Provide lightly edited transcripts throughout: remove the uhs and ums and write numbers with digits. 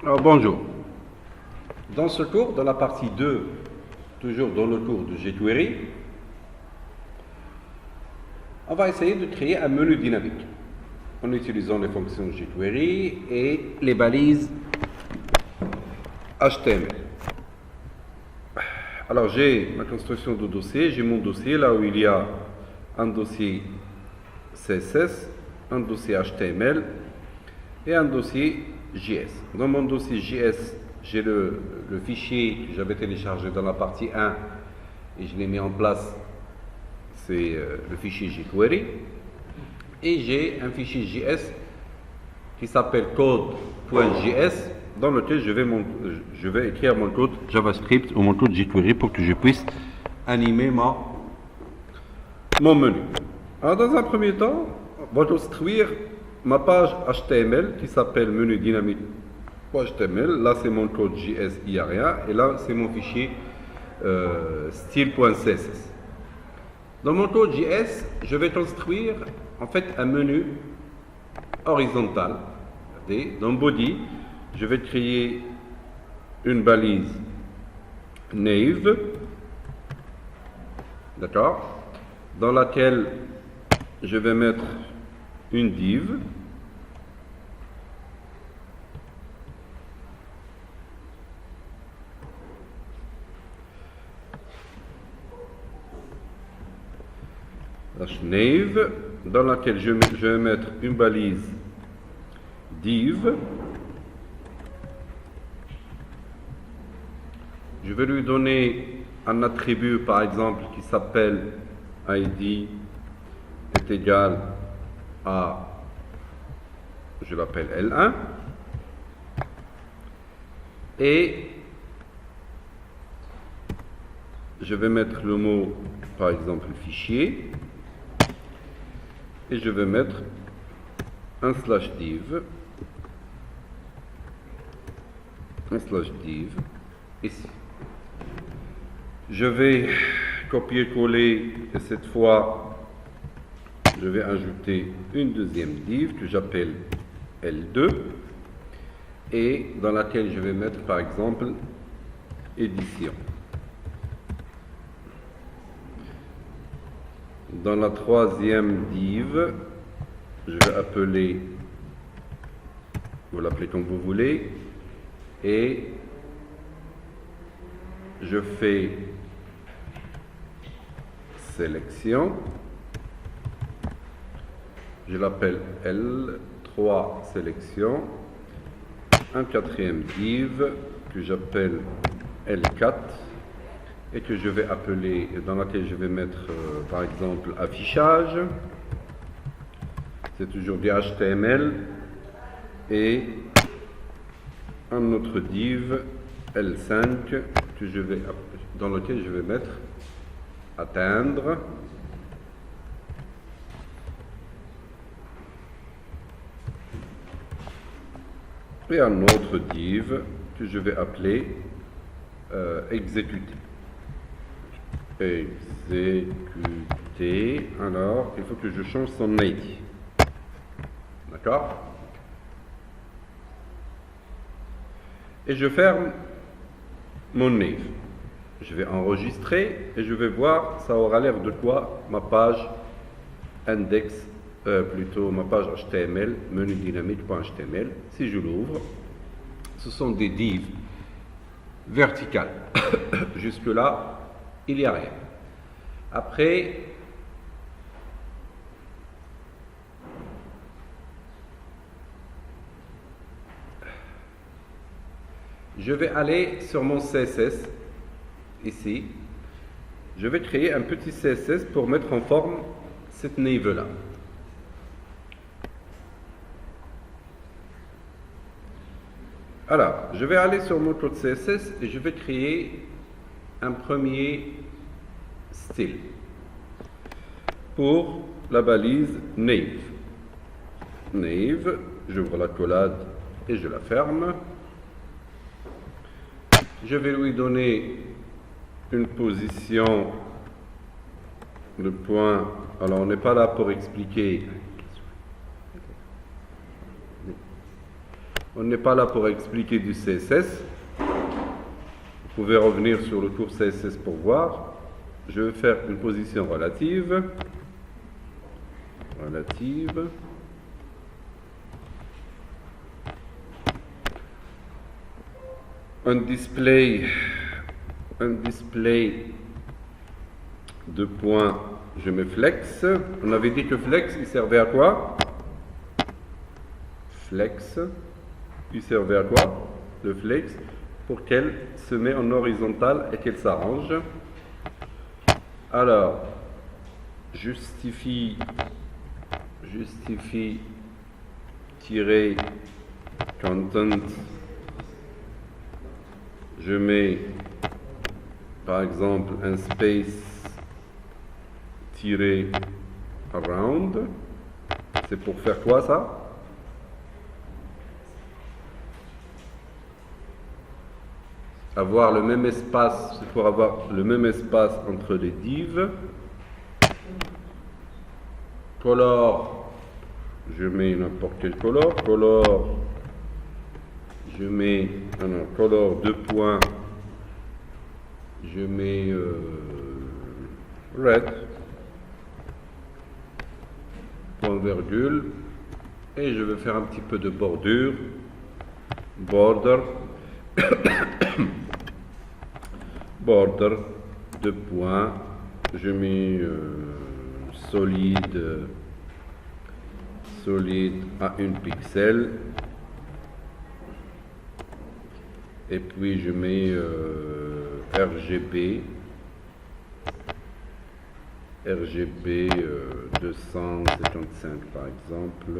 Alors, bonjour. Dans ce cours, dans la partie 2, toujours dans le cours de jQuery, on va essayer de créer un menu dynamique en utilisant les fonctions jQuery et les balises HTML. Alors, j'ai ma construction de dossier, j'ai mon dossier là où il y a un dossier CSS, un dossier HTML et un dossier JS. Dans mon dossier JS, j'ai le fichier que j'avais téléchargé dans la partie 1 et je l'ai mis en place, c'est le fichier jQuery. Et j'ai un fichier JS qui s'appelle code.js dans lequel je vais écrire mon code JavaScript ou mon code jQuery pour que je puisse animer mon menu. Alors dans un premier temps, on va construire ma page HTML qui s'appelle menu dynamique.html. Là c'est mon code JS, il n'y a rien. Et là c'est mon fichier style.css. Dans mon code JS, je vais construire en fait un menu horizontal. Dans body, je vais créer une balise naive, d'accord, dans laquelle je vais mettre une div. Naive, dans laquelle je vais mettre une balise div. Je vais lui donner un attribut, par exemple, qui s'appelle id est égal à, je l'appelle L1, et je vais mettre le mot, par exemple, fichier, et je vais mettre un slash div ici. Je vais copier-coller et cette fois je vais ajouter une deuxième div que j'appelle L2 et dans laquelle je vais mettre par exemple édition. Dans la troisième div, je vais appeler, vous l'appelez comme vous voulez, et je fais sélection, je l'appelle L3 sélection, un quatrième div que j'appelle L4 et que je vais appeler, dans laquelle je vais mettre par exemple affichage, c'est toujours du HTML, et un autre div L5 que dans lequel je vais mettre atteindre, et un autre div que je vais appeler exécuter. Alors il faut que je change son ID, d'accord, et je ferme mon naive. Je vais enregistrer et je vais voir ça aura l'air de quoi ma page index, plutôt ma page HTML menu dynamique.html. Si je l'ouvre, ce sont des divs verticales. Jusque là il n'y a rien. Après, je vais aller sur mon CSS, ici. Je vais créer un petit CSS pour mettre en forme cette naive-là. Alors, je vais aller sur mon code CSS et je vais créer un premier style pour la balise naive. Naive, j'ouvre la collade et je la ferme. Je vais lui donner une position de point. Alors, on n'est pas là pour expliquer On n'est pas là pour expliquer du CSS. Vous pouvez revenir sur le cours CSS pour voir. Je vais faire une position relative. Un display de points, je mets flex. On avait dit que flex, il servait à quoi? Flex, il servait à quoi? Le flex, pour qu'elle se met en horizontal et qu'elle s'arrange. Alors, justifie tirer content. Je mets par exemple un space tiré around. C'est pour faire quoi ça? Avoir le même espace, c'est pour avoir le même espace entre les divs. Color, je mets n'importe quel color. Color, je mets color 2 points. Je mets red, point virgule, et je vais faire un petit peu de bordure, border, border, 2 points, je mets solide à 1 pixel, et puis je mets RGB 255 par exemple,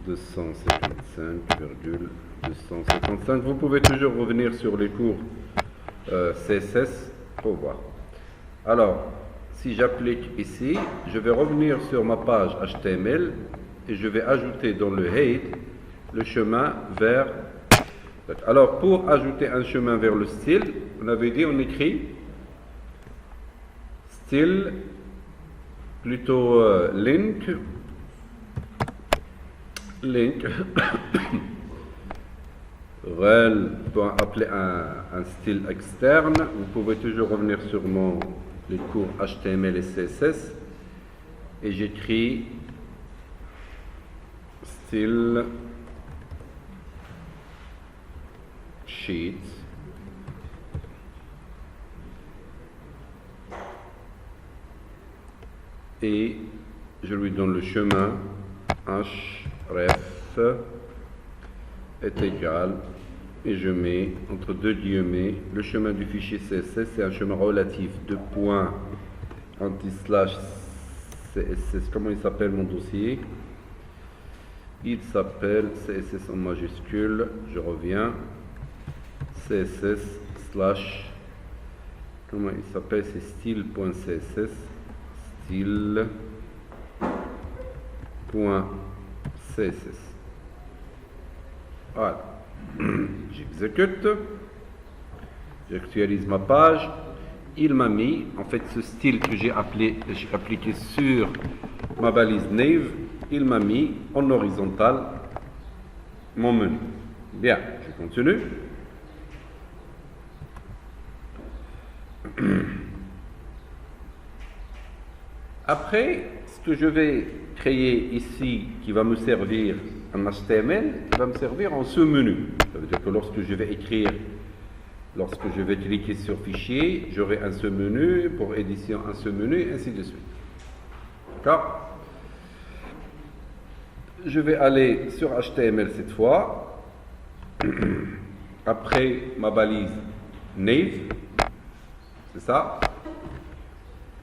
255,255. Vous pouvez toujours revenir sur les cours CSS pour voir. Alors, si j'applique ici, je vais revenir sur ma page HTML et je vais ajouter dans le head le chemin vers... Alors, pour ajouter un chemin vers le style, on avait dit, on écrit style, plutôt link, rel, pour appeler un style externe. Vous pouvez toujours revenir sur les cours HTML et CSS et j'écris style sheet et je lui donne le chemin href est égal et je mets entre deux guillemets le chemin du fichier CSS. C'est un chemin relatif de points anti-slash CSS. Comment il s'appelle mon dossier? Il s'appelle CSS en majuscule. Je reviens. CSS slash, comment il s'appelle? C'est style.css, style.css. Voilà. J'exécute, j'actualise ma page. Il m'a mis, en fait, ce style que j'ai appliqué sur ma balise nave, il m'a mis en horizontal mon menu. Bien, je continue. Après, ce que je vais créer ici, qui va me servir en HTML, il va me servir en sous-menu. Ça veut dire que lorsque je vais écrire, lorsque je vais cliquer sur fichier, j'aurai un sous-menu, pour édition un sous-menu, et ainsi de suite. D'accord? Je vais aller sur HTML cette fois. Après ma balise nave, c'est ça.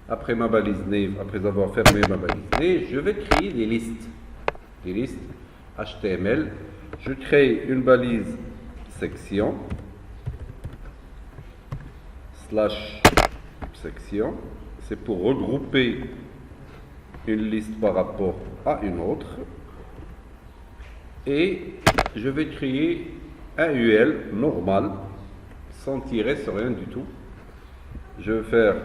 Après ma balise nave, après avoir fermé ma balise nave, je vais créer des listes HTML. Je crée une balise section /section. C'est pour regrouper une liste par rapport à une autre. Et je vais créer un UL normal, sans tirer, sans rien du tout. Je vais faire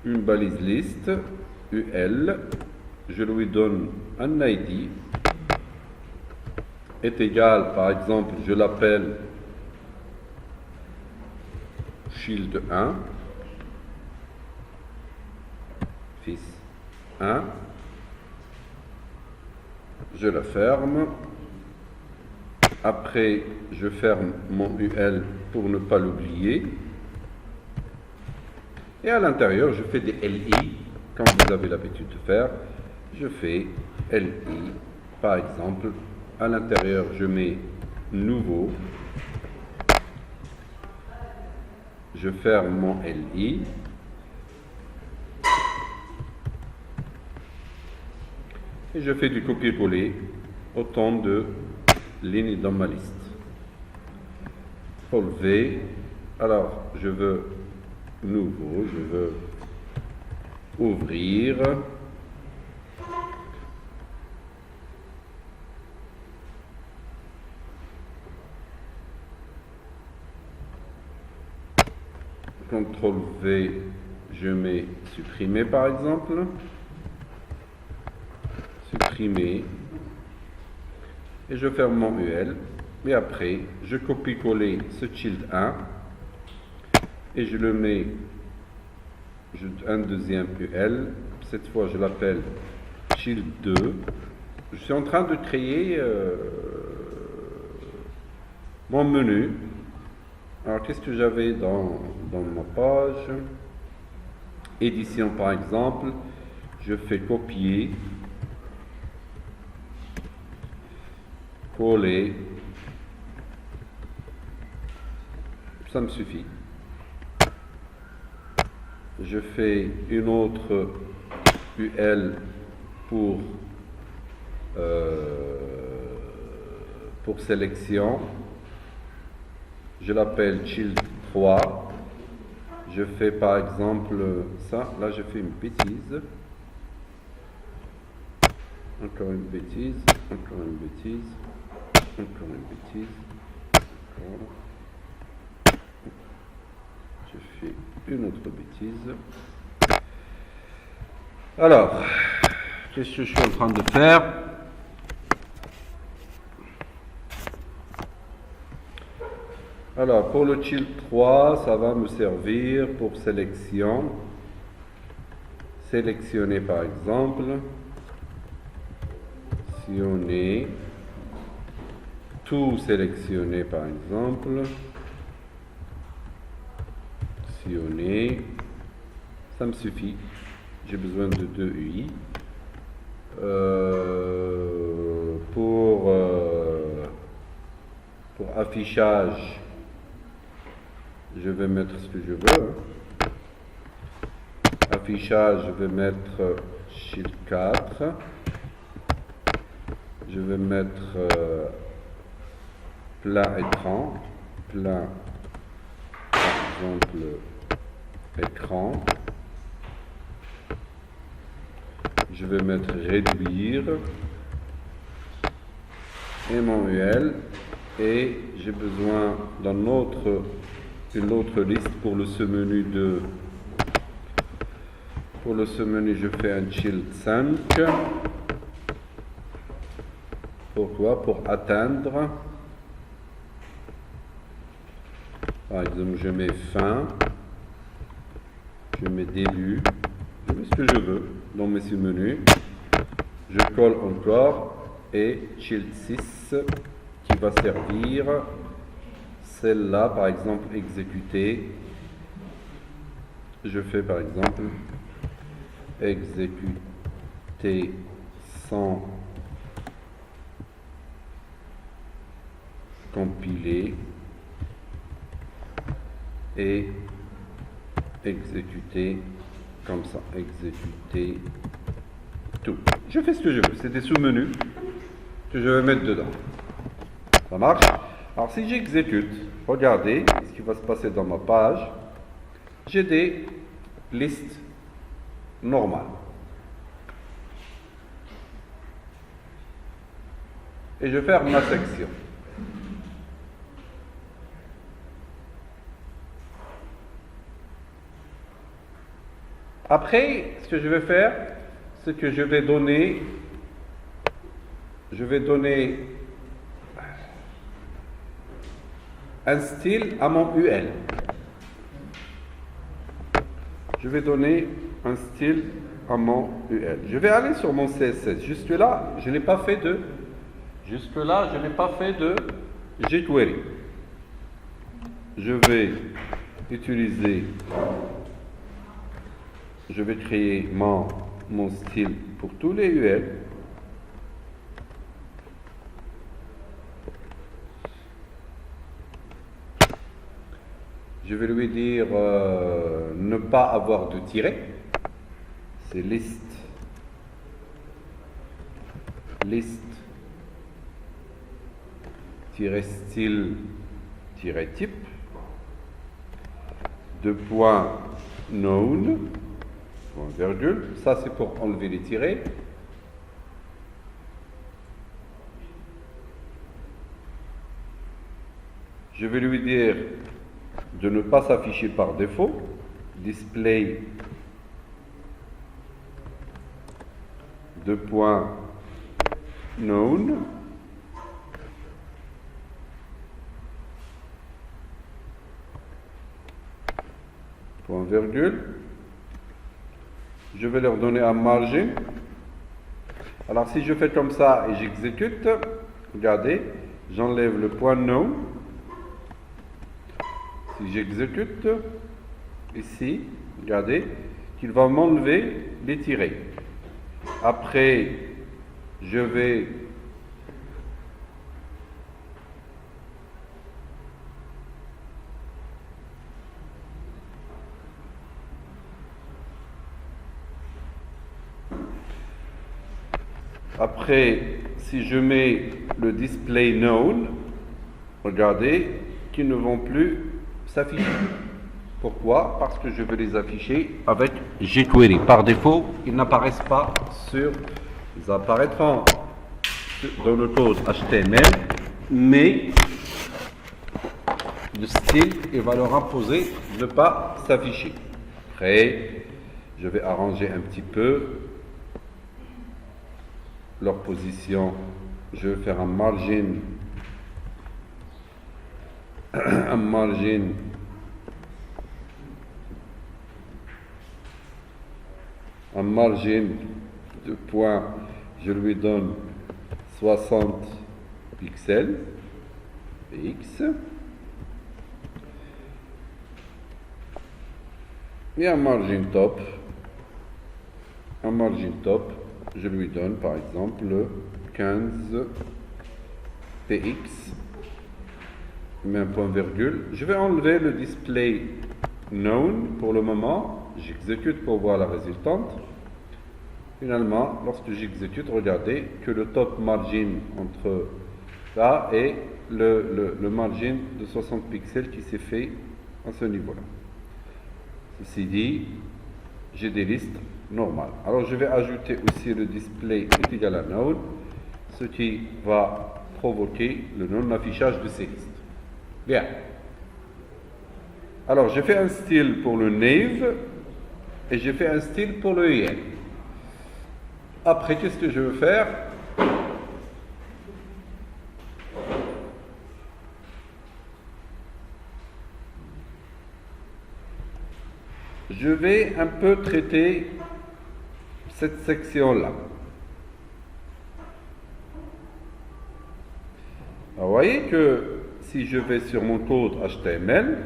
une balise liste, UL, je lui donne un ID, est égal, par exemple, je l'appelle shield 1, fils 1, je la ferme, après je ferme mon UL pour ne pas l'oublier, et à l'intérieur je fais des LI, comme vous avez l'habitude de faire, je fais LI, par exemple, à l'intérieur je mets nouveau, je ferme mon LI, et je fais du copier-coller autant de lignes dans ma liste. Relever, alors je veux nouveau, je veux ouvrir, CTRL V, je mets supprimer par exemple, supprimer, et je ferme mon UL, et après je copie-coller ce shield 1, et je le mets un deuxième UL, cette fois je l'appelle shield 2, je suis en train de créer mon menu. Alors, qu'est-ce que j'avais dans ma page? Édition, par exemple. Je fais copier, coller. Ça me suffit. Je fais une autre UL pour sélection. Je l'appelle Shield 3. Je fais par exemple ça. Là, je fais une bêtise. Encore une bêtise. Encore une bêtise. Encore une bêtise. Encore. Je fais une autre bêtise. Alors, qu'est-ce que je suis en train de faire? Alors, pour le Shield 3, ça va me servir pour sélection. Sélectionner par exemple. Sélectionner. Tout sélectionner par exemple. Sélectionner. Ça me suffit. J'ai besoin de 2 UI. Pour affichage, je vais mettre ce que je veux. Affichage, je vais mettre Shield 4. Je vais mettre plein écran. Plein, par exemple, écran. Je vais mettre réduire. Et mon UL. Et j'ai besoin d'une autre liste pour le sous-menu de. Pour le sous-menu, je fais un Shield 5. Pourquoi? Pour atteindre. Par exemple, je mets fin. Je mets début. Je mets ce que je veux dans mes sous-menus. Je colle encore. Et Shield 6 qui va servir. Celle-là, par exemple, exécuter. Je fais par exemple exécuter sans compiler et exécuter comme ça. Exécuter tout. Je fais ce que je veux. C'est des sous-menus que je vais mettre dedans. Ça marche? Alors si j'exécute, regardez ce qui va se passer dans ma page. J'ai des listes normales. Et je ferme ma section. Après, ce que je vais faire, c'est que je vais donner un style à mon UL. Je vais donner un style à mon UL. Je vais aller sur mon CSS. Jusque-là, je n'ai pas fait de jQuery. Je vais créer mon style pour tous les UL. Je vais lui dire ne pas avoir de tiret. C'est list style type. Deux points known, point virgule. Ça c'est pour enlever les tirets. Je vais lui dire de ne pas s'afficher par défaut. Display deux points known. Point virgule. Je vais leur donner un margin. Alors si je fais comme ça et j'exécute, regardez, j'enlève le point known. Si j'exécute ici, regardez, qu'il va m'enlever les tirets. Après, je vais si je mets le display known, regardez, qu'ils ne vont plus s'afficher. Pourquoi? Parce que je veux les afficher avec jQuery. Par défaut, ils n'apparaissent pas ils apparaîtront dans le code HTML, mais le style, il va leur imposer de ne pas s'afficher. Après, je vais arranger un petit peu leur position. Je vais faire un margin de point, je lui donne 60 pixels px et un margin top, je lui donne par exemple 15 px, mais un point virgule. Je vais enlever le display known pour le moment. J'exécute pour voir la résultante. Finalement, lorsque j'exécute, regardez que le top margin entre là et le margin de 60 pixels qui s'est fait à ce niveau-là. Ceci dit, j'ai des listes normales. Alors je vais ajouter aussi le display est égal à known, ce qui va provoquer le non-affichage de ces listes. Bien. Alors j'ai fait un style pour le nave et j'ai fait un style pour le IL. Après, qu'est-ce que je veux faire? Je vais un peu traiter cette section-là. Vous voyez que si je vais sur mon code HTML,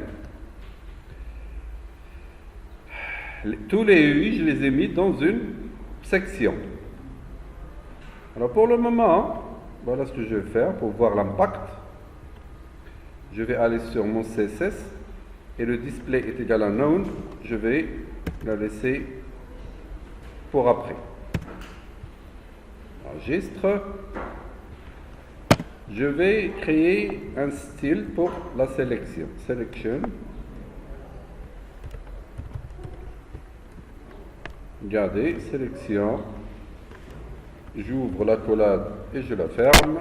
tous les UI, je les ai mis dans une section. Alors pour le moment, voilà ce que je vais faire pour voir l'impact. Je vais aller sur mon CSS et le display est égal à known. Je vais la laisser pour après. Enregistre. Je vais créer un style pour la sélection. Selection. Regardez, sélection. J'ouvre la collade et je la ferme.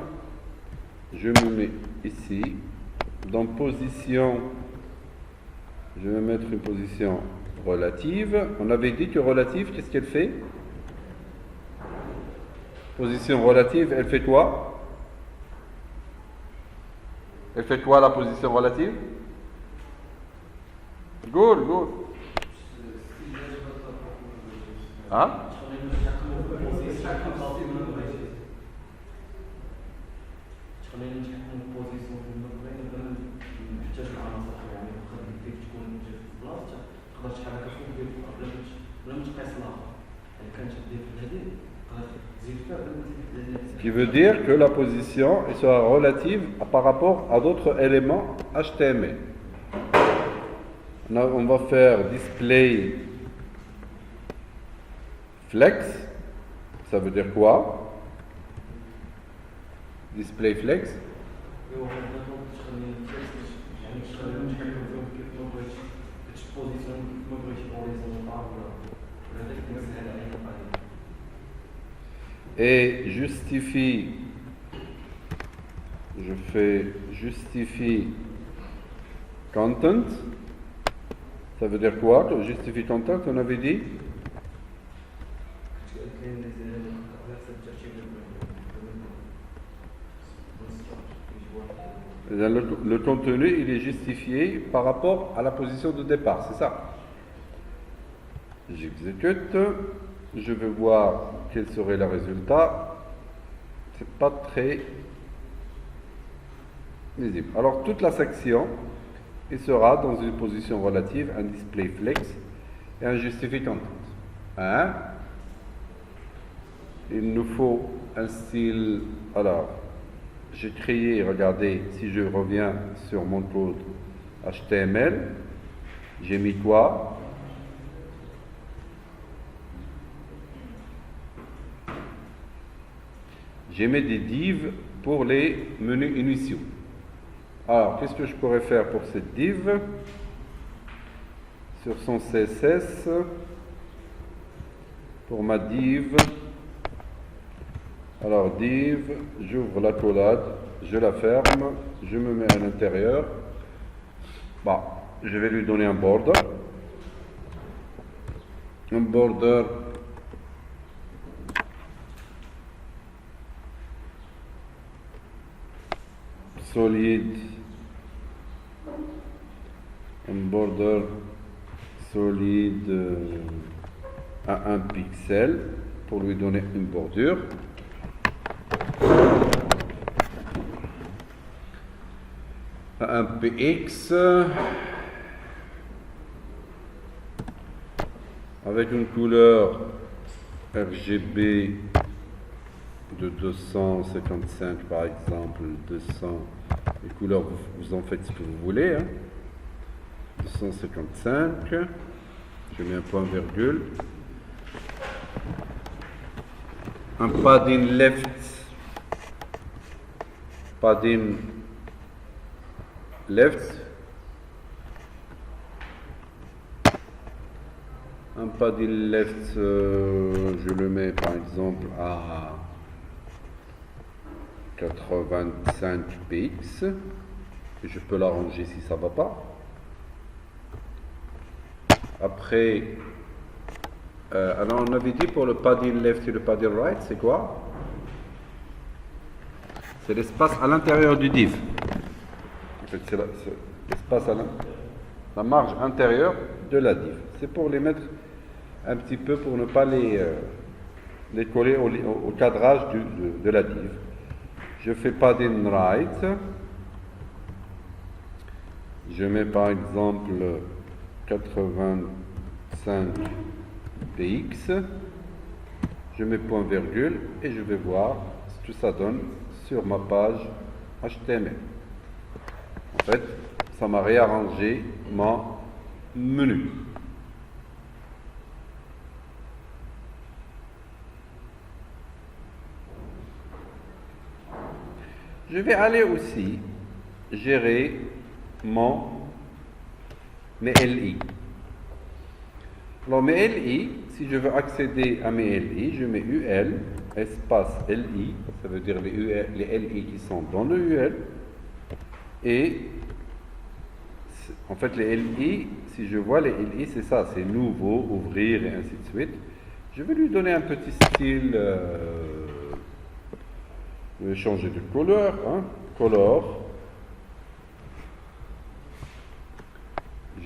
Je me mets ici. Dans position, je vais mettre une position relative. On avait dit que relative, qu'est-ce qu'elle fait? Position relative, elle fait quoi? Elle fait quoi la position relative? Good, good. Hein? Ce qui veut dire que la position sera relative par rapport à d'autres éléments HTML. On va faire display flex. Ça veut dire quoi? Display flex. Et justifie, je fais justifie content. Ça veut dire quoi? Justifie content, on avait dit? Le contenu, il est justifié par rapport à la position de départ, c'est ça. J'exécute, je veux voir quel serait le résultat. C'est pas très visible. Alors toute la section, il sera dans une position relative, un display flex et un justify content. Hein? Il nous faut un style. Alors, j'ai créé, regardez, si je reviens sur mon code HTML, j'ai mis quoi? J'ai mis des divs pour les menus initiaux. Alors, qu'est-ce que je pourrais faire pour cette div? Sur son CSS, pour ma div, alors div, j'ouvre la collade, je la ferme, je me mets à l'intérieur. Bon, je vais lui donner un border. Un border solide, un border solide à 1 pixel pour lui donner une bordure. À 1 px avec une couleur RGB de 255 par exemple, 200, les couleurs vous en faites ce que vous voulez, hein. 255, je mets un point virgule, un padding left, padding left, un padding left, je le mets par exemple à 85 px, et je peux l'arranger si ça va pas. Après, alors on avait dit pour le padding left et le padding right, c'est quoi? C'est l'espace à l'intérieur du div. En fait, c'est l'espace à la marge intérieure de la div. C'est pour les mettre un petit peu, pour ne pas les coller au cadrage de la div. Je fais padding right. Je mets par exemple 85 px. Je mets point virgule et je vais voir ce que ça donne sur ma page HTML. En fait, ça m'a réarrangé mon menu. Je vais aller aussi gérer mes LI. Alors mes LI, si je veux accéder à mes LI, je mets UL, espace LI, ça veut dire les LI qui sont dans le UL, et en fait les LI, si je vois les LI, c'est ça, c'est nouveau, ouvrir et ainsi de suite. Je vais lui donner un petit style, je vais changer de couleur, hein, color,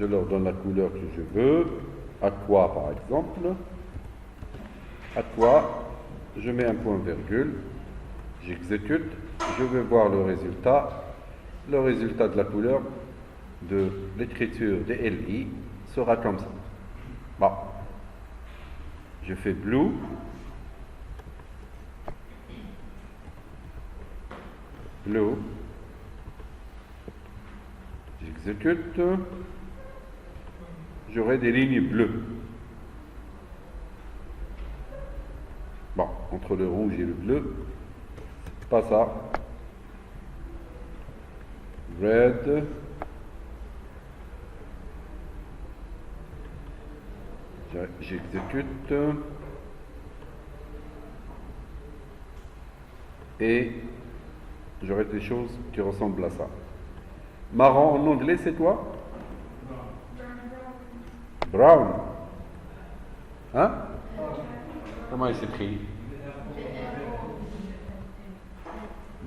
je leur donne la couleur que je veux. Aqua par exemple. Aqua, je mets un point virgule, j'exécute, je vais voir le résultat. Le résultat de la couleur de l'écriture des LI sera comme ça. Bon. Je fais blue. Blue. J'exécute. J'aurai des lignes bleues. Bon, entre le rouge et le bleu, c'est pas ça. Red. J'exécute. Et j'aurai des choses qui ressemblent à ça. Marron en anglais, c'est quoi? Brown. Hein? Comment il s'écrit?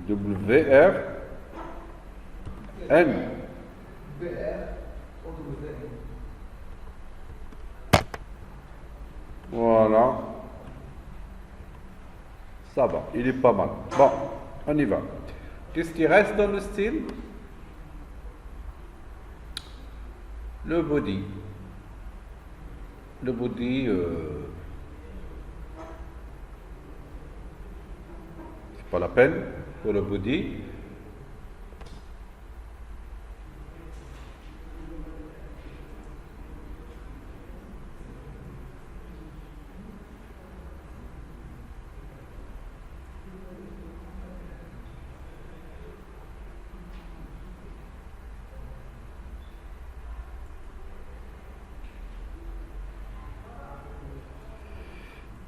W-R-N. Voilà. Ça va, il est pas mal. Bon, on y va. Qu'est-ce qui reste dans le style? Le body. Le body, c'est pas la peine pour le body.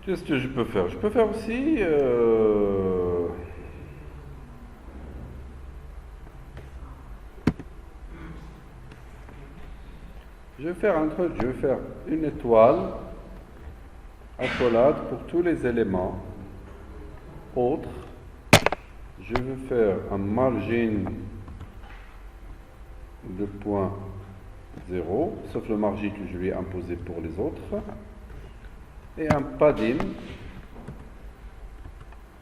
Qu'est-ce que je peux faire? Je peux faire aussi je vais faire un truc, je vais faire une étoile accolade pour tous les éléments autres. Je vais faire un margin de point 0, sauf le margin que je vais imposer pour les autres. Et un padding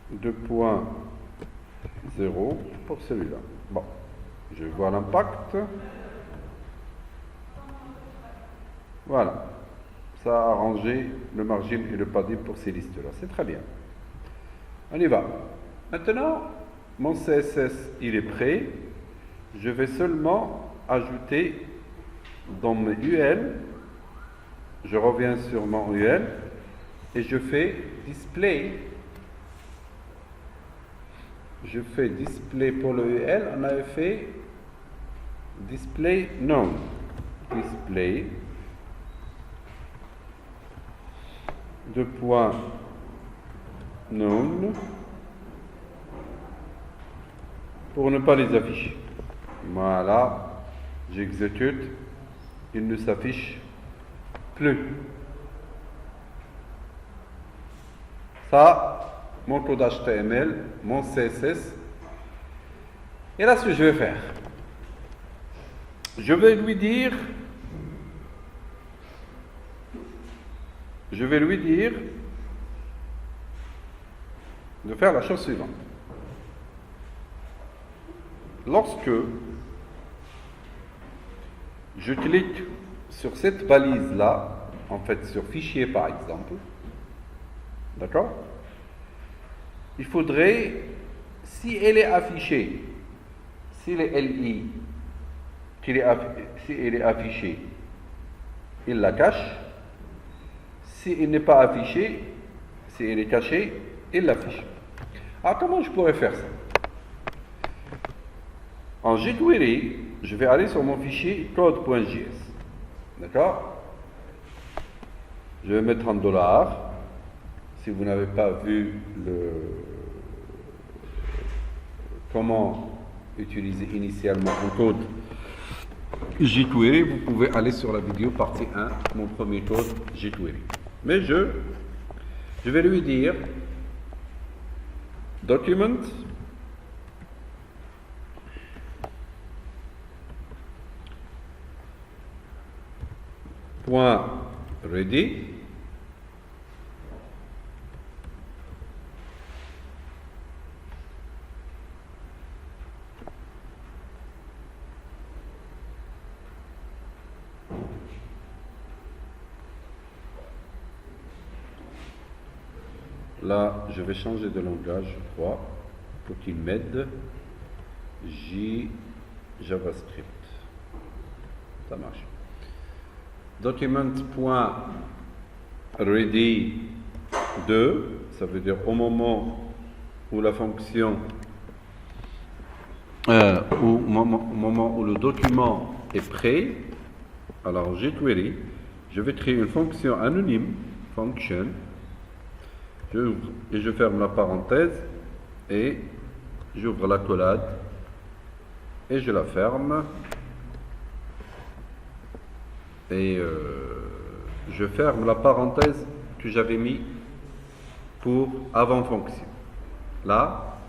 de point 0 pour celui-là. Bon, je vais voir l'impact. Voilà, ça a arrangé le margin et le padding pour ces listes-là. C'est très bien. On y va. Maintenant, mon CSS, il est prêt. Je vais seulement ajouter dans mes UL, je reviens sur mon UL, et je fais display. Je fais display pour le UL. On avait fait display none. Display de point none pour ne pas les afficher. Voilà. J'exécute. Il ne s'affiche plus. Ça, mon code HTML, mon CSS. Et là, ce que je vais faire, je vais lui dire de faire la chose suivante. Lorsque je clique sur cette balise-là, en fait sur fichier par exemple, d'accord? Il faudrait, si elle est affichée, si les LI, si elle est affichée, il la cache. Si elle n'est pas affichée, si elle est cachée, il l'affiche. Alors comment je pourrais faire ça? En jQuery, je vais aller sur mon fichier code.js. D'accord? Je vais mettre un $. Si vous n'avez pas vu comment utiliser initialement un code jQuery, vous pouvez aller sur la vidéo partie 1, mon premier code jQuery. Mais je vais lui dire document point ready. Là, je vais changer de langage, je crois, pour qu'il m'aide. JavaScript. Ça marche. Document.ready 2, ça veut dire au moment où la fonction, au moment où le document est prêt, alors jQuery, je vais créer une fonction anonyme, function, et je ferme la parenthèse et j'ouvre l'accolade et je la ferme et je ferme la parenthèse que j'avais mis pour avant fonction. Là,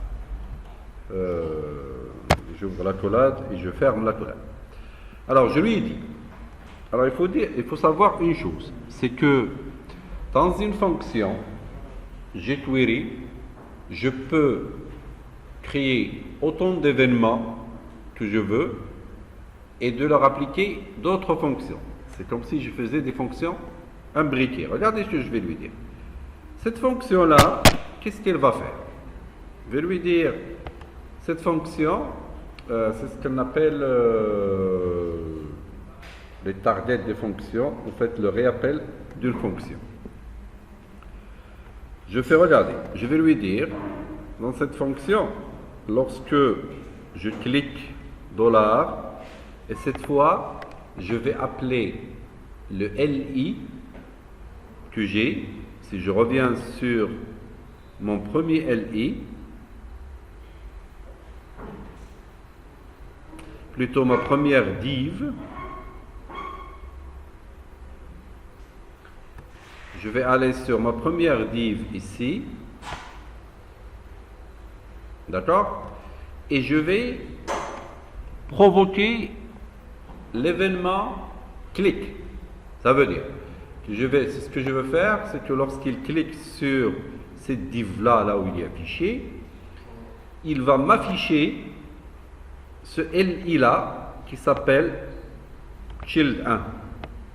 j'ouvre l'accolade et je ferme l'accolade. Alors je lui ai dit, alors il faut savoir une chose, c'est que dans une fonction jQuery, je peux créer autant d'événements que je veux et de leur appliquer d'autres fonctions. C'est comme si je faisais des fonctions imbriquées. Regardez ce que je vais lui dire. Cette fonction-là, qu'est-ce qu'elle va faire? Je vais lui dire, cette fonction, c'est ce qu'on appelle les targets des fonctions, en fait le réappel d'une fonction. Je fais regarder, je vais lui dire, dans cette fonction, lorsque je clique $, et cette fois, je vais appeler le LI que j'ai, si je reviens sur mon premier LI, plutôt ma première div, je vais aller sur ma première div ici, d'accord? Et je vais provoquer l'événement clic. Ça veut dire que ce que je veux faire, c'est que lorsqu'il clique sur cette div-là, là où il est affiché, il va m'afficher ce LI-là qui s'appelle child 1. Vous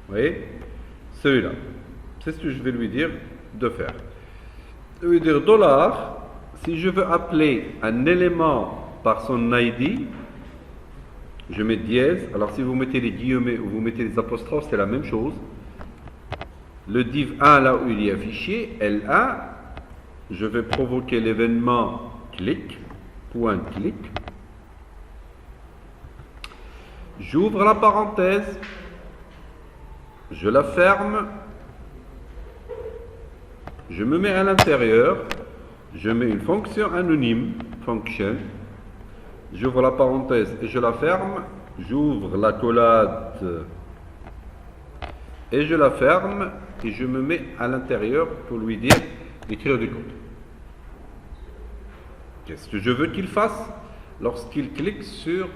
voyez? Celui-là. C'est ce que je vais lui dire de faire. Je vais lui dire $, si je veux appeler un élément par son ID, je mets dièse. Alors si vous mettez les guillemets ou vous mettez les apostrophes, c'est la même chose. Le div 1 là où il est affiché, L1, je vais provoquer l'événement clic, point clic. J'ouvre la parenthèse, je la ferme, je me mets à l'intérieur, je mets une fonction anonyme, function, j'ouvre la parenthèse et je la ferme, j'ouvre l'accolade et je la ferme et je me mets à l'intérieur pour lui dire d'écrire du code. Qu'est-ce que je veux qu'il fasse lorsqu'il clique sur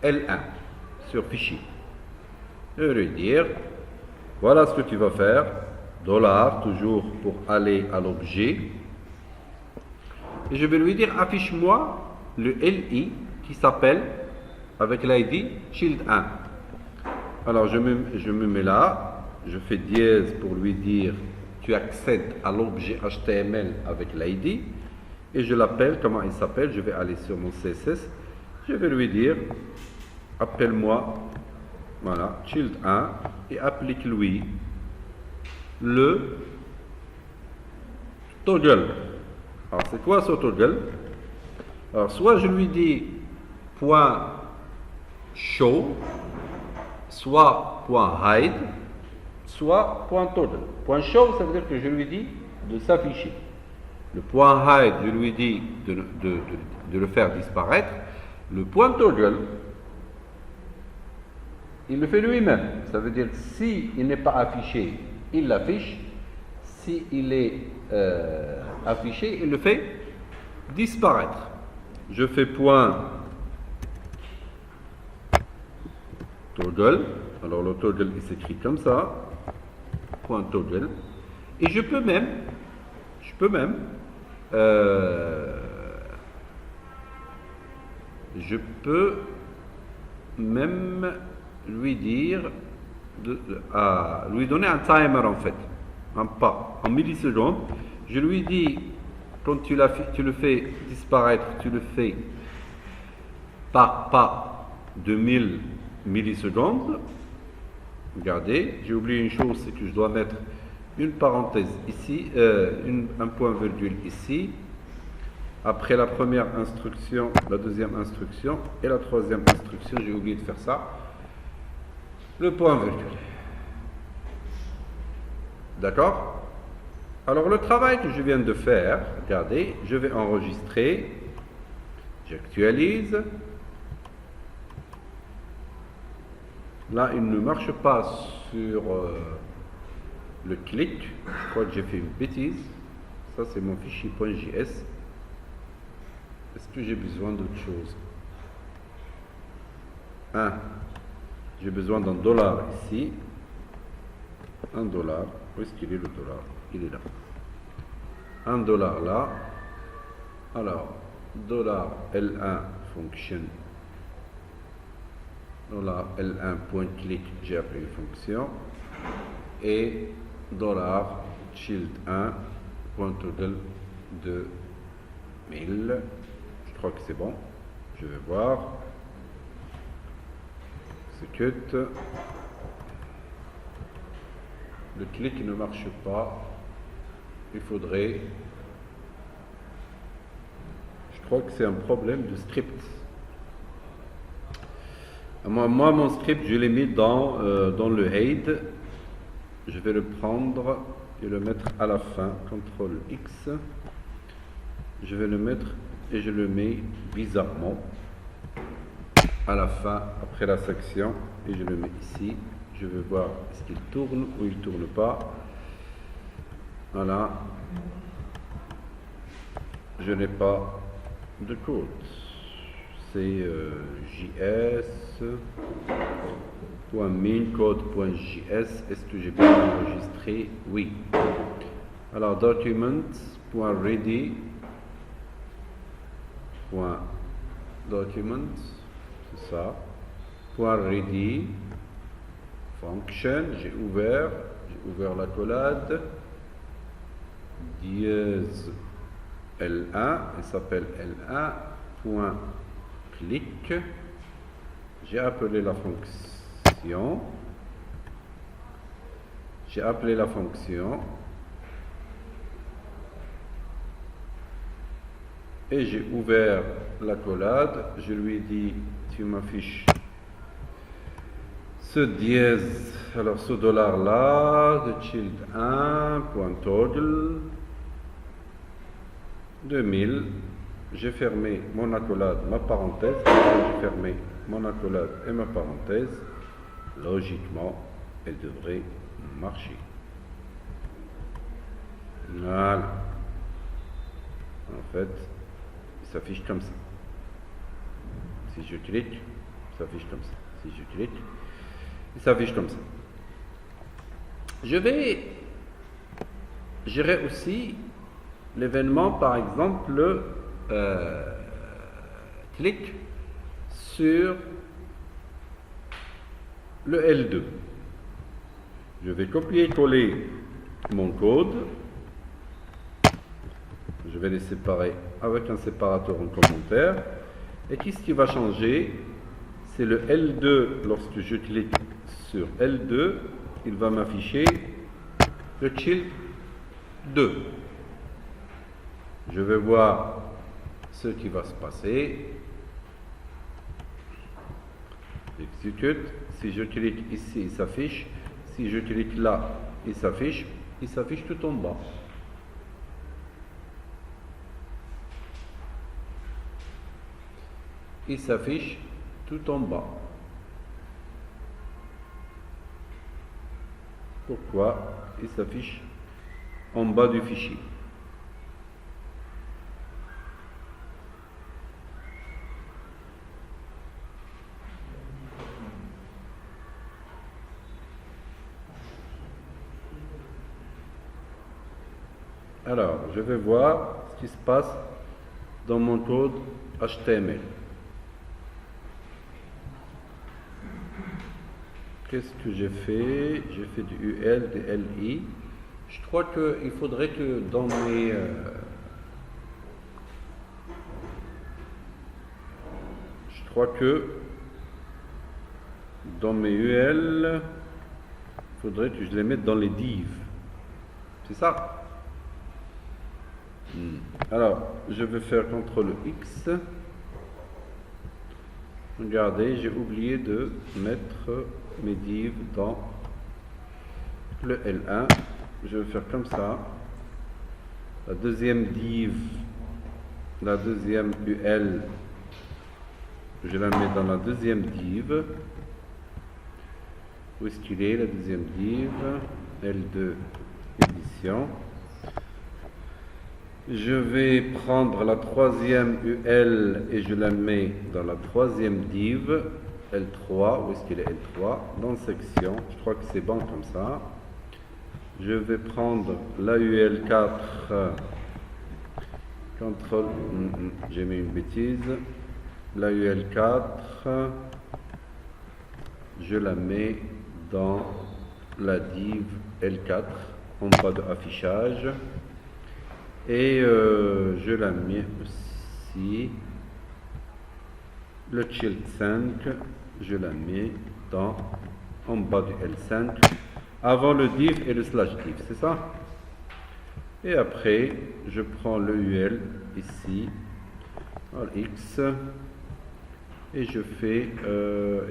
L1, sur fichier? Je vais lui dire, voilà ce que tu vas faire, $, toujours pour aller à l'objet. Et je vais lui dire, affiche-moi le LI qui s'appelle, avec l'ID, child 1. Alors je me mets là, je fais dièse pour lui dire, tu accèdes à l'objet HTML avec l'ID, et je l'appelle, comment il s'appelle, je vais aller sur mon CSS, je vais lui dire, appelle-moi, voilà, child 1, et applique-lui le toggle. Alors c'est quoi ce toggle? Alors soit je lui dis point show, soit point hide, soit point toggle. Point show, ça veut dire que je lui dis de s'afficher. Le point hide, je lui dis de le faire disparaître. Le point toggle, il le fait lui-même. Ça veut dire si il n'est pas affiché, il l'affiche. Si il est affiché, il le fait disparaître. Je fais point toggle Alors le toggle il s'écrit comme ça, point toggle. Et je peux même lui dire lui donner un timer en fait, un pas en millisecondes. Je lui dis quand tu le fais disparaître, tu le fais par pas de 1000 millisecondes. Regardez, j'ai oublié une chose, c'est que je dois mettre une parenthèse ici, un point virgule ici, après la première instruction, la deuxième instruction et la troisième instruction, j'ai oublié de faire ça, le point virgule. D'accord? Alors le travail que je viens de faire, regardez, je vais enregistrer, j'actualise. Là, il ne marche pas sur le clic. Je crois que j'ai fait une bêtise. Ça, c'est mon fichier .js. Est-ce que j'ai besoin d'autre chose? J'ai besoin d'un dollar ici. Un dollar. Où est-ce qu'il est le dollar? Il est là. Un dollar là. Alors, dollar L1 function. Dollar L1.click, j'ai appelé une fonction. Et dollar child1.toggle de 1000. Je crois que c'est bon. Je vais voir. Execute. Le clic ne marche pas. Il faudrait. Je crois que c'est un problème de script. Moi, mon script, je l'ai mis dans le head. Je vais le prendre et le mettre à la fin. CTRL X. Je vais le mettre et je le mets bizarrement à la fin, après la section. Et je le mets ici. Je vais voir est-ce qu'il tourne ou il ne tourne pas. Voilà. Je n'ai pas de code. C'est js.minecode.js. Est-ce que j'ai bien enregistré? Oui. Alors documents.ready. Document, c'est ça. .ready. Function, j'ai ouvert la collade. Dièse L1, elle s'appelle L1. Clic, j'ai appelé la fonction, et j'ai ouvert la collade. Je lui ai dit tu m'affiches ce dièse, alors ce dollar là de child1.toggle 2000. J'ai fermé mon accolade, ma parenthèse. J'ai fermé mon accolade et ma parenthèse. Logiquement, elle devrait marcher. Voilà. En fait, il s'affiche comme ça. Si je clique, il s'affiche comme ça. Si je clique, il s'affiche comme ça. Je vais gérer aussi l'événement, par exemple, clique sur le L2. Je vais copier-coller mon code. Je vais les séparer avec un séparateur en commentaire. Et qu'est-ce qui va changer? C'est le L2. Lorsque je clique sur L2, il va m'afficher le child 2. Je vais voir ce qui va se passer. Execute. Si je clique ici, il s'affiche. Si je clique là, il s'affiche. Il s'affiche tout en bas. Il s'affiche tout en bas. Pourquoi il s'affiche en bas du fichier? Alors, je vais voir ce qui se passe dans mon code HTML. Qu'est-ce que j'ai fait? J'ai fait du UL, du LI. Je crois qu'il faudrait que dans mes... je crois que dans mes UL, il faudrait que je les mette dans les divs. C'est ça? Alors, je vais faire CTRL X. Regardez, j'ai oublié de mettre mes divs dans le L1. Je vais faire comme ça. La deuxième div, la deuxième UL, je la mets dans la deuxième div. Où est-ce qu'il est, la deuxième div? L2 édition. Je vais prendre la troisième UL et je la mets dans la troisième div, L3, où est-ce qu'il est L3? Dans section, je crois que c'est bon comme ça. Je vais prendre la UL4, CTRL, j'ai mis une bêtise, la UL4, je la mets dans la div L4, en bas de affichage. Et je la mets aussi, le Child 5, je la mets en bas du L5, avant le div et le slash div, c'est ça? Et après, je prends le UL ici, X, et je fais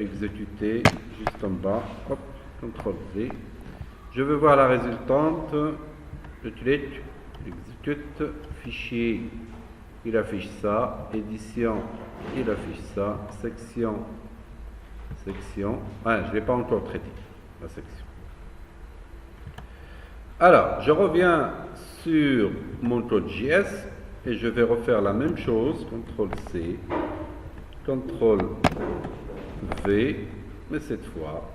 exécuter juste en bas, hop, CTRL V. Je veux voir la résultante, je clique, exécute, fichier, il affiche ça, édition, il affiche ça, section, je ne l'ai pas encore traité, la section. Alors, je reviens sur mon code JS et je vais refaire la même chose, CTRL C, CTRL V, mais cette fois,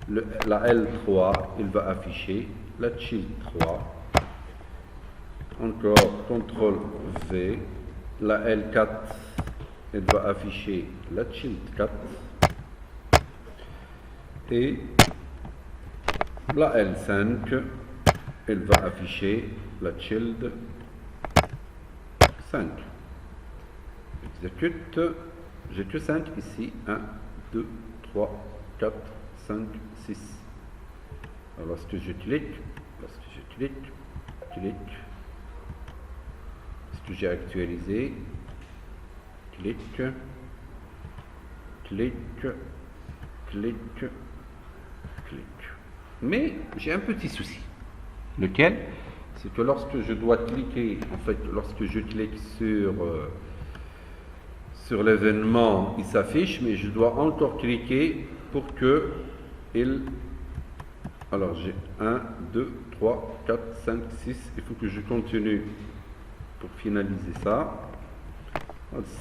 la L3, il va afficher la Child 3. Encore CTRL V, la L4, elle va afficher la Child 4 et la L5, elle va afficher la Child 5. Exécute, j'ai que 5 ici, 1, 2, 3, 4, 5, 6. Alors lorsque je clique, est-ce que j'ai actualisé? Clique. Mais j'ai un petit souci. Lequel? C'est que lorsque je dois cliquer, en fait, lorsque je clique sur l'événement, il s'affiche, mais je dois encore cliquer pour que il... Alors j'ai 1, 2, 3, 4, 5, 6, il faut que je continue pour finaliser ça.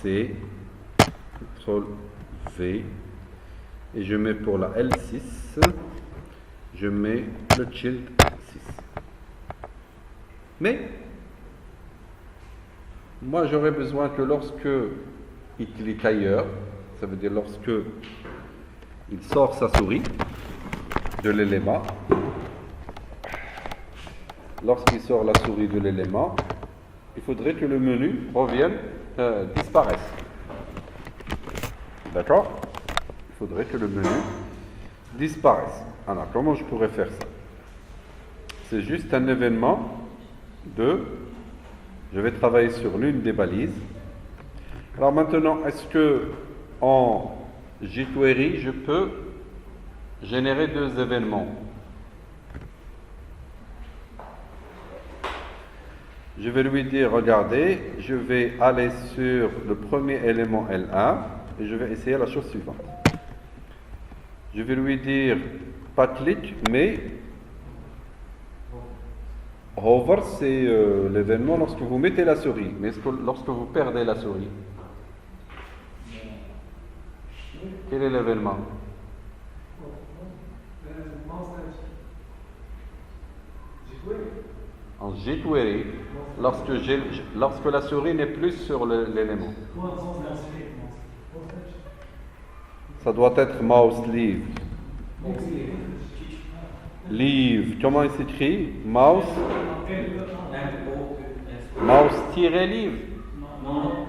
C, CTRL V, et je mets pour la L6, je mets le Child 6. Mais, moi j'aurais besoin que lorsque il clique ailleurs, ça veut dire lorsque il sort sa souris de l'élément, lorsqu'il sort la souris de l'élément, il faudrait que le menu revienne, disparaisse. D'accord? Il faudrait que le menu disparaisse. Alors, comment je pourrais faire ça? C'est juste un événement de... Je vais travailler sur l'une des balises. Alors maintenant, est-ce que en jQuery, je peux générer deux événements? Je vais lui dire, regardez, je vais aller sur le premier élément L1 et je vais essayer la chose suivante. Je vais lui dire, pas clic, mais hover, c'est l'événement lorsque vous mettez la souris. Mais est-ce que lorsque vous perdez la souris? Quel est l'événement? En G2RE, lorsque la souris n'est plus sur l'élément. Ça doit être mouse leave. Leave, comment il s'écrit? Mouse? Mouse-leave. Non.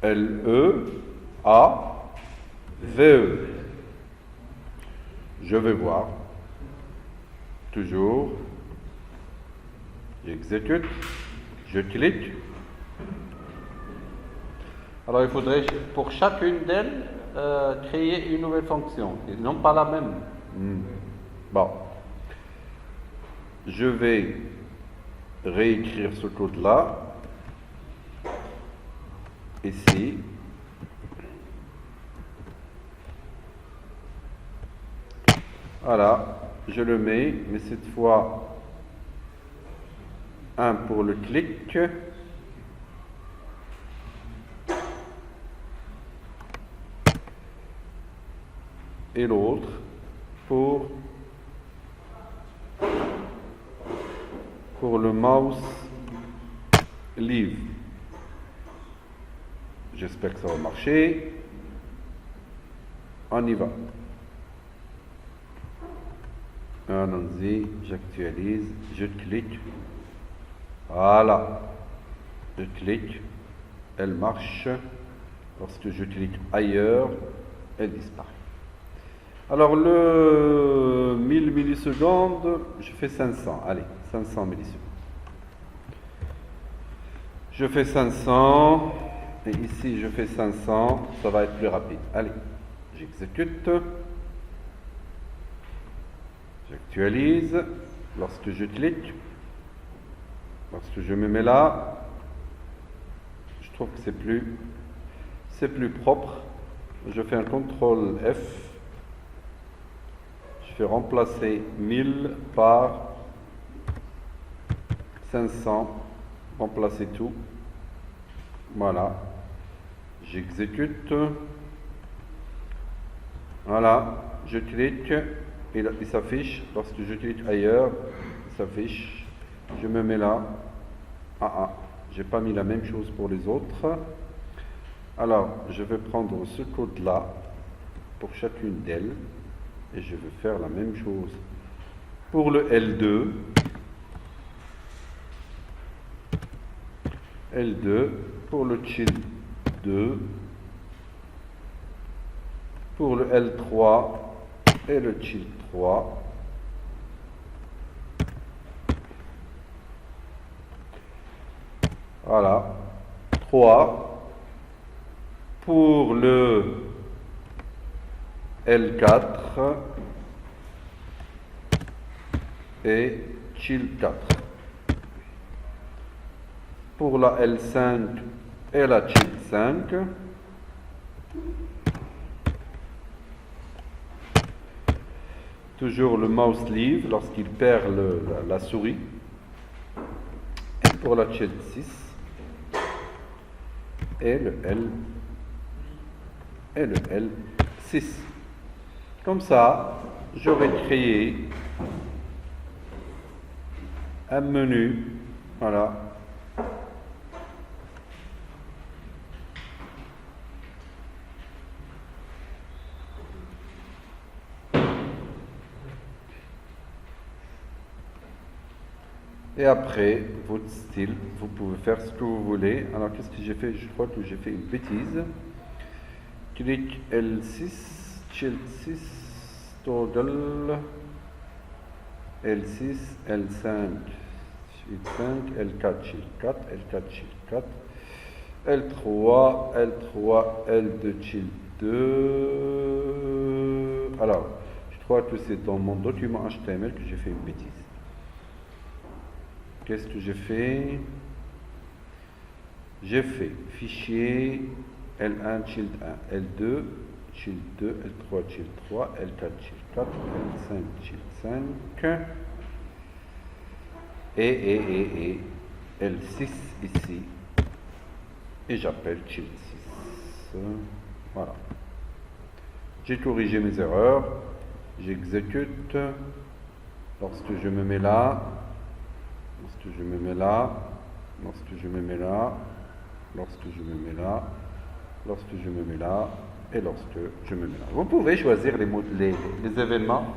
L-E-A-V-E. Je vais voir. Toujours. J'exécute. Je clique. Alors il faudrait pour chacune d'elles créer une nouvelle fonction, et non pas la même. Bon. Je vais réécrire ce code-là. Ici. Voilà, je le mets, mais cette fois, un pour le clic. Et l'autre pour le mouse leave. J'espère que ça va marcher. On y va. Allons-y, j'actualise, je clique. Voilà. Je clique. Elle marche. Lorsque je clique ailleurs, elle disparaît. Alors le 1000 millisecondes, je fais 500. Allez, 500 millisecondes. Je fais 500. Et ici, je fais 500, ça va être plus rapide. Allez, j'exécute. J'actualise. Lorsque je clique, lorsque je me mets là, je trouve que c'est plus propre. Je fais un CTRL F. Je fais remplacer 1000 par 500. Remplacer tout. Voilà. J'exécute. Voilà. Je clique. Et il s'affiche. Lorsque je clique ailleurs, il s'affiche. Je me mets là. J'ai pas mis la même chose pour les autres. Alors, je vais prendre ce code-là pour chacune d'elles. Et je vais faire la même chose pour le L2. L2 pour le chill 2, pour le L3 et le chill 3. Voilà. 3 pour le L4 et chill 4. Pour la L5 et la chill 5. Toujours le mouse leave lorsqu'il perd la souris. Et pour la chill 6 et le L6. Comme ça, j'aurais créé un menu. Voilà. Et après, votre style, vous pouvez faire ce que vous voulez. Alors, qu'est-ce que j'ai fait? Je crois que j'ai fait une bêtise. Clic L6, chill 6, toggle, L6, L5, chill 5, L4, chill 4, L4, chill 4, L3, L3, L2, chill 2. Alors, je crois que c'est dans mon document HTML que j'ai fait une bêtise. Qu'est-ce que j'ai fait? J'ai fait fichier L1 child 1, L2 child 2, L3 child 3, L4 child 4, L5 child 5 et L6 ici et j'appelle child 6. Voilà. J'ai corrigé mes erreurs. J'exécute. Lorsque je me mets là, lorsque je me mets là, lorsque je me mets là, lorsque je me mets là, lorsque je me mets là, et lorsque je me mets là. Vous pouvez choisir les événements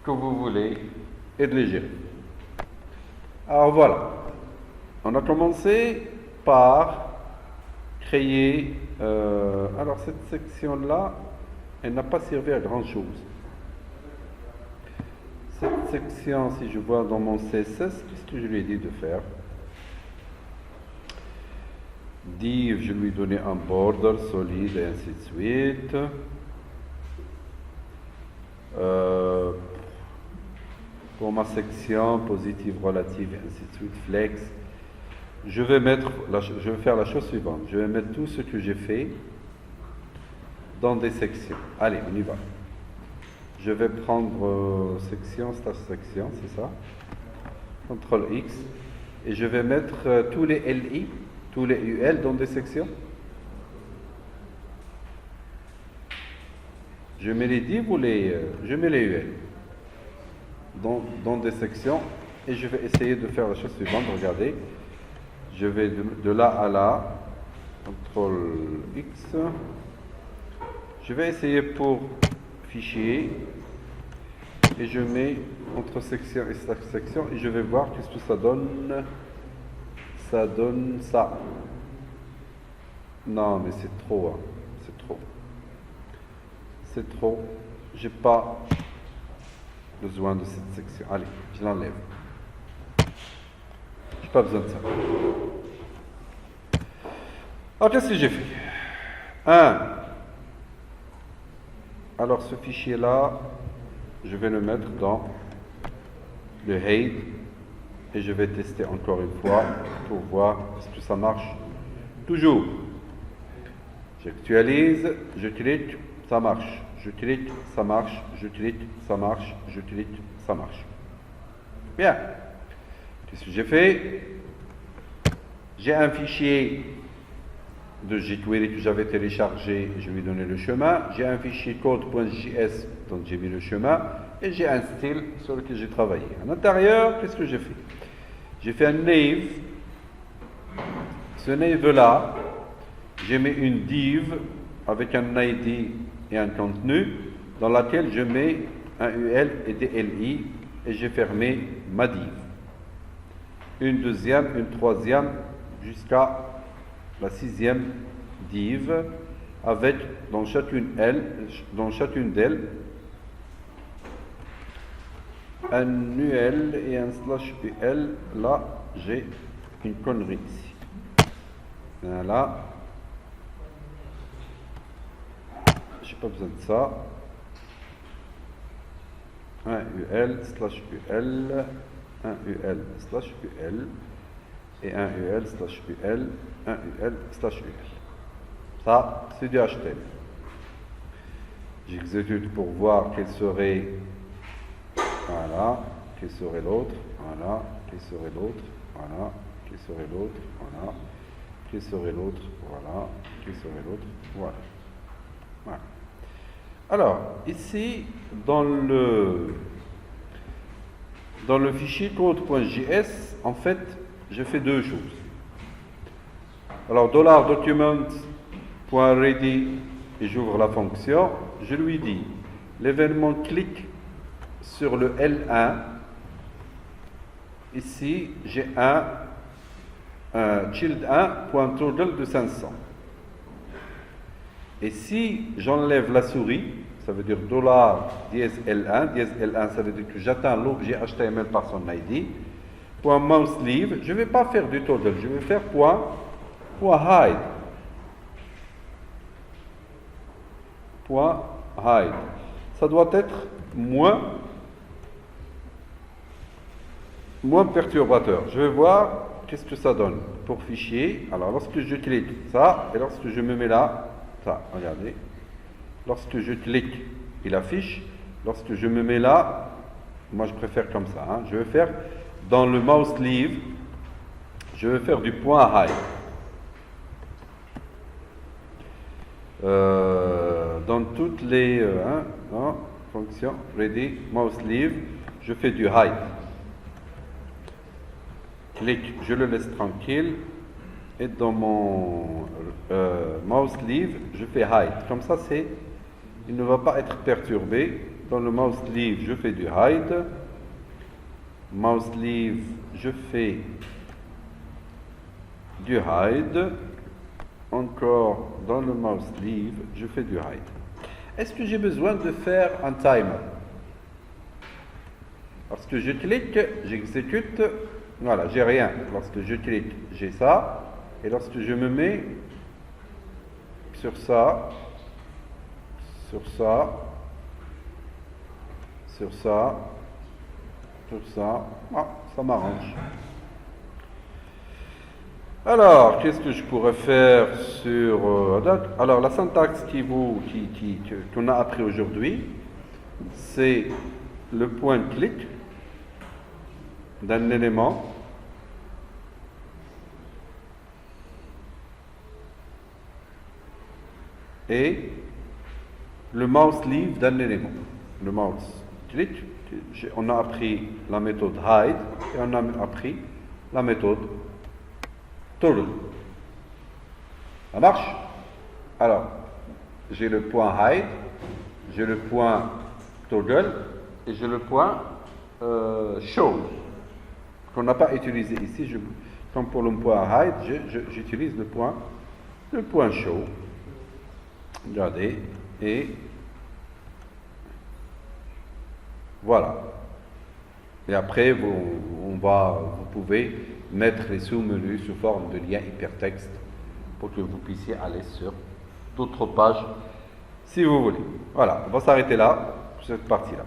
que vous voulez et de les gérer. Alors voilà, on a commencé par créer, alors cette section-là, elle n'a pas servi à grand chose. Cette section, si je vois dans mon CSS, qu'est-ce que je lui ai dit de faire? Div, je lui ai donné un border solide et ainsi de suite. Pour ma section positive, relative et ainsi de suite, flex, je vais faire la chose suivante. Je vais mettre tout ce que j'ai fait dans des sections. Allez, on y va. Je vais prendre section, section, c'est ça. CTRL X. Et je vais mettre tous les LI, tous les UL dans des sections. Je mets les divs ou je mets les UL dans des sections. Et je vais essayer de faire la chose suivante. Regardez. Je vais de là à là. CTRL X. Je vais essayer pour fichier et je mets entre section et section et je vais voir qu'est-ce que ça donne. Ça donne ça. Non, mais c'est trop, hein. C'est trop. C'est trop. J'ai pas besoin de cette section. Allez, je l'enlève. J'ai pas besoin de ça. Alors, qu'est-ce que j'ai fait? 1. Alors, ce fichier-là, je vais le mettre dans le head et je vais tester encore une fois pour voir est-ce que ça marche toujours. J'actualise, je clique, ça marche. Je clique, ça marche. Je clique, ça marche. Je clique, ça marche. Bien. Qu'est-ce que j'ai fait? J'ai un fichier de jQuery que j'avais téléchargé, je lui ai donné le chemin. J'ai un fichier code.js dont j'ai mis le chemin et j'ai un style sur lequel j'ai travaillé. À l'intérieur, qu'est-ce que j'ai fait? J'ai fait un nave. Ce nave-là, j'ai mis une div avec un ID et un contenu dans laquelle je mets un UL et des LI et j'ai fermé ma div. Une deuxième, une troisième, jusqu'à la 6e div avec dans chacune d'elles un UL et un /UL. Là j'ai une connerie ici. Voilà, j'ai pas besoin de ça. Un UL/UL, un UL/UL et un UL/UL, un UL/UL. Ça, c'est du HTML. J'exécute pour voir quel serait, voilà, quel serait l'autre, voilà, quel serait l'autre, voilà, quel serait l'autre, voilà, quel serait l'autre, voilà, quel serait l'autre, voilà. Voilà. Alors, ici, dans le fichier code.js, en fait, je fais deux choses. Alors, $document.ready, et j'ouvre la fonction, je lui dis, l'événement clique sur le L1. Ici, j'ai un child1.total de 500. Et si j'enlève la souris, ça veut dire $L1, $L1, ça veut dire que j'atteins l'objet HTML par son ID. Point mouseLeave, je ne vais pas faire du total, je vais faire point hide. Point hide. Ça doit être moins perturbateur. Je vais voir qu'est-ce que ça donne pour fichier. Alors lorsque je clique ça, et lorsque je me mets là, ça, regardez. Lorsque je clique, il affiche. Lorsque je me mets là, moi je préfère comme ça. Hein. Je vais faire dans le mouseLeave, je vais faire du point hide. dans toutes les fonctions, ready, mouse leave, je fais du hide. Clic, je le laisse tranquille. Et dans mon mouse leave, je fais hide. Comme ça, il ne va pas être perturbé. Dans le mouse leave, je fais du hide. Mouse leave, je fais du hide. Encore dans le mouse leave, je fais du hide. Est-ce que j'ai besoin de faire un timer? Lorsque je clique, j'exécute. Voilà, j'ai rien. Lorsque je clique, j'ai ça. Et lorsque je me mets sur ça, sur ça, sur ça, sur ça, ça m'arrange. Alors, qu'est-ce que je pourrais faire sur... alors, la syntaxe qu'on a appris aujourd'hui, c'est le point clic d'un élément et le mouse leave d'un élément. Le mouse clic, on a appris la méthode hide et on a appris la méthode toggle. Ça marche? Alors, j'ai le point hide, j'ai le point toggle et j'ai le point show qu'on n'a pas utilisé ici. Comme pour le point hide, j'utilise le point show. Regardez, et voilà. Et après, vous pouvez mettre les sous-menus sous forme de lien hypertexte pour que vous puissiez aller sur d'autres pages si vous voulez. Voilà, on va s'arrêter là pour cette partie-là.